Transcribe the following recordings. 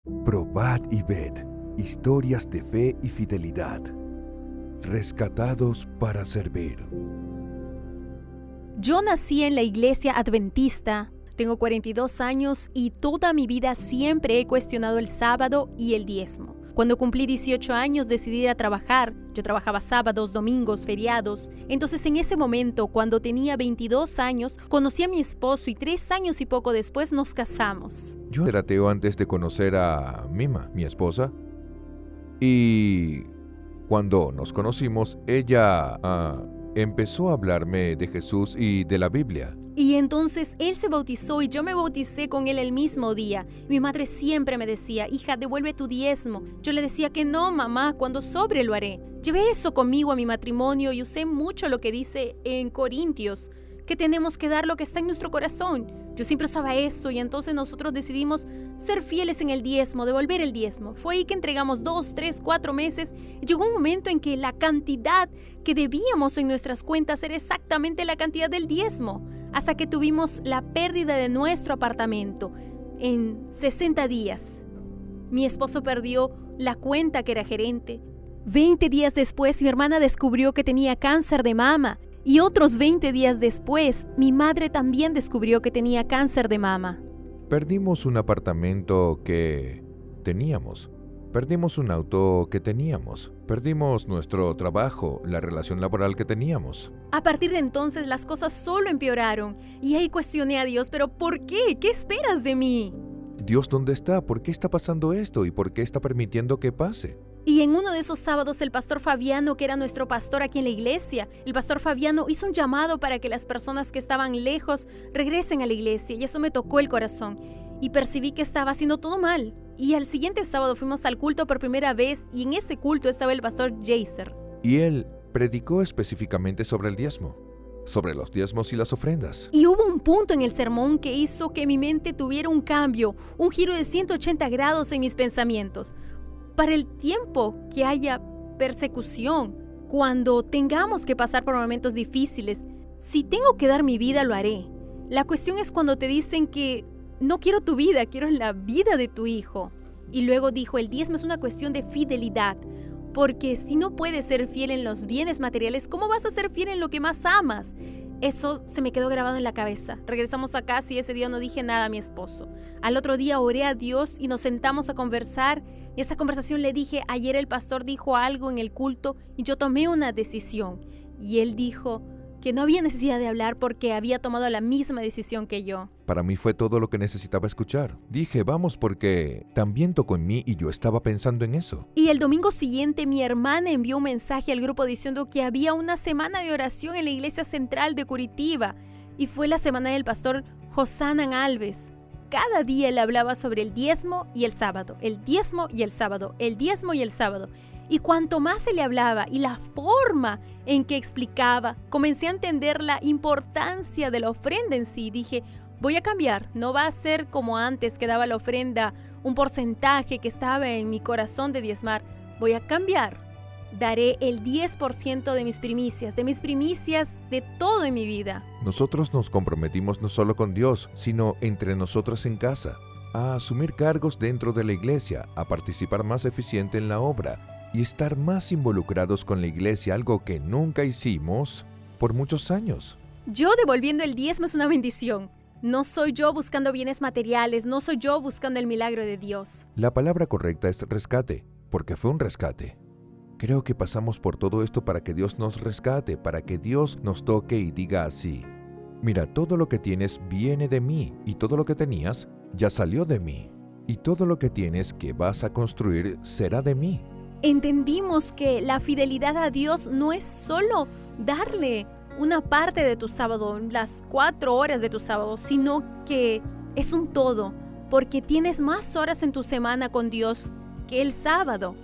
Probad y ved, historias de fe y fidelidad, rescatados para servir. Yo nací en la iglesia adventista, tengo 42 años y toda mi vida siempre he cuestionado el sábado y el diezmo. Cuando cumplí 18 años decidí ir a trabajar. Yo trabajaba sábados, domingos, feriados. Entonces en ese momento, cuando tenía 22 años, conocí a mi esposo y 3 años y poco después nos casamos. Yo era ateo antes de conocer a Mima, mi esposa. Y cuando nos conocimos, ella empezó a hablarme de Jesús y de la Biblia. Y entonces él se bautizó y yo me bauticé con él el mismo día. Mi madre siempre me decía, hija, devuelve tu diezmo. Yo le decía que no, mamá, cuando sobre lo haré. Llevé eso conmigo a mi matrimonio y usé mucho lo que dice en Corintios, que tenemos que dar lo que está en nuestro corazón. Yo siempre usaba eso y entonces nosotros decidimos ser fieles en el diezmo, devolver el diezmo. Fue ahí que entregamos 2, 3, 4 meses y llegó un momento en que la cantidad que debíamos en nuestras cuentas era exactamente la cantidad del diezmo, hasta que tuvimos la pérdida de nuestro apartamento en 60 días. Mi esposo perdió la cuenta que era gerente. 20 días después mi hermana descubrió que tenía cáncer de mama. Y otros 20 días después, mi madre también descubrió que tenía cáncer de mama. Perdimos un apartamento que teníamos. Perdimos un auto que teníamos. Perdimos nuestro trabajo, la relación laboral que teníamos. A partir de entonces las cosas solo empeoraron. Y ahí cuestioné a Dios, ¿pero por qué? ¿Qué esperas de mí? Dios, ¿dónde está? ¿Por qué está pasando esto? ¿Y por qué está permitiendo que pase? Y en uno de esos sábados el pastor Fabiano, que era nuestro pastor aquí en la iglesia, el pastor Fabiano hizo un llamado para que las personas que estaban lejos regresen a la iglesia y eso me tocó el corazón y percibí que estaba haciendo todo mal. Y al siguiente sábado fuimos al culto por primera vez y en ese culto estaba el pastor Jaser. Y él predicó específicamente sobre el diezmo, sobre los diezmos y las ofrendas. Y hubo un punto en el sermón que hizo que mi mente tuviera un cambio, un giro de 180 grados en mis pensamientos. Para el tiempo que haya persecución, cuando tengamos que pasar por momentos difíciles, si tengo que dar mi vida, lo haré. La cuestión es cuando te dicen que no quiero tu vida, quiero la vida de tu hijo. Y luego dijo, el diezmo es una cuestión de fidelidad, porque si no puedes ser fiel en los bienes materiales, ¿cómo vas a ser fiel en lo que más amas? Eso se me quedó grabado en la cabeza. Regresamos a casa y ese día no dije nada a mi esposo. Al otro día oré a Dios y nos sentamos a conversar. Y esa conversación le dije, ayer el pastor dijo algo en el culto y yo tomé una decisión. Y él dijo que no había necesidad de hablar porque había tomado la misma decisión que yo. Para mí fue todo lo que necesitaba escuchar. Dije, vamos, porque también tocó en mí y yo estaba pensando en eso. Y el domingo siguiente mi hermana envió un mensaje al grupo diciendo que había una semana de oración en la iglesia central de Curitiba. Y fue la semana del pastor Josanan Alves. Cada día él hablaba sobre el diezmo y el sábado, el diezmo y el sábado, el diezmo y el sábado. Y cuanto más se le hablaba y la forma en que explicaba, comencé a entender la importancia de la ofrenda en sí. Dije, voy a cambiar, no va a ser como antes que daba la ofrenda, un porcentaje que estaba en mi corazón de diezmar. Voy a cambiar. Daré el 10% de mis primicias de todo en mi vida. Nosotros nos comprometimos no solo con Dios, sino entre nosotros en casa, a asumir cargos dentro de la iglesia, a participar más eficiente en la obra y estar más involucrados con la iglesia, algo que nunca hicimos por muchos años. Yo devolviendo el diezmo es una bendición. No soy yo buscando bienes materiales, no soy yo buscando el milagro de Dios. La palabra correcta es rescate, porque fue un rescate. Creo que pasamos por todo esto para que Dios nos rescate, para que Dios nos toque y diga así: mira, todo lo que tienes viene de mí, y todo lo que tenías ya salió de mí, y todo lo que tienes que vas a construir será de mí. Entendimos que la fidelidad a Dios no es solo darle una parte de tu sábado, las 4 horas de tu sábado, sino que es un todo, porque tienes más horas en tu semana con Dios que el sábado,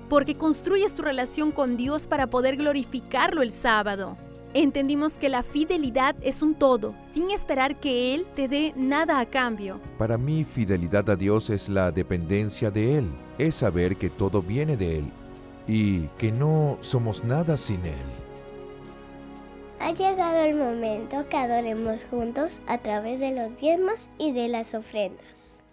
porque construyes tu relación con Dios para poder glorificarlo el sábado. Entendimos que la fidelidad es un todo, sin esperar que Él te dé nada a cambio. Para mí, fidelidad a Dios es la dependencia de Él, es saber que todo viene de Él y que no somos nada sin Él. Ha llegado el momento que adoremos juntos a través de los diezmos y de las ofrendas.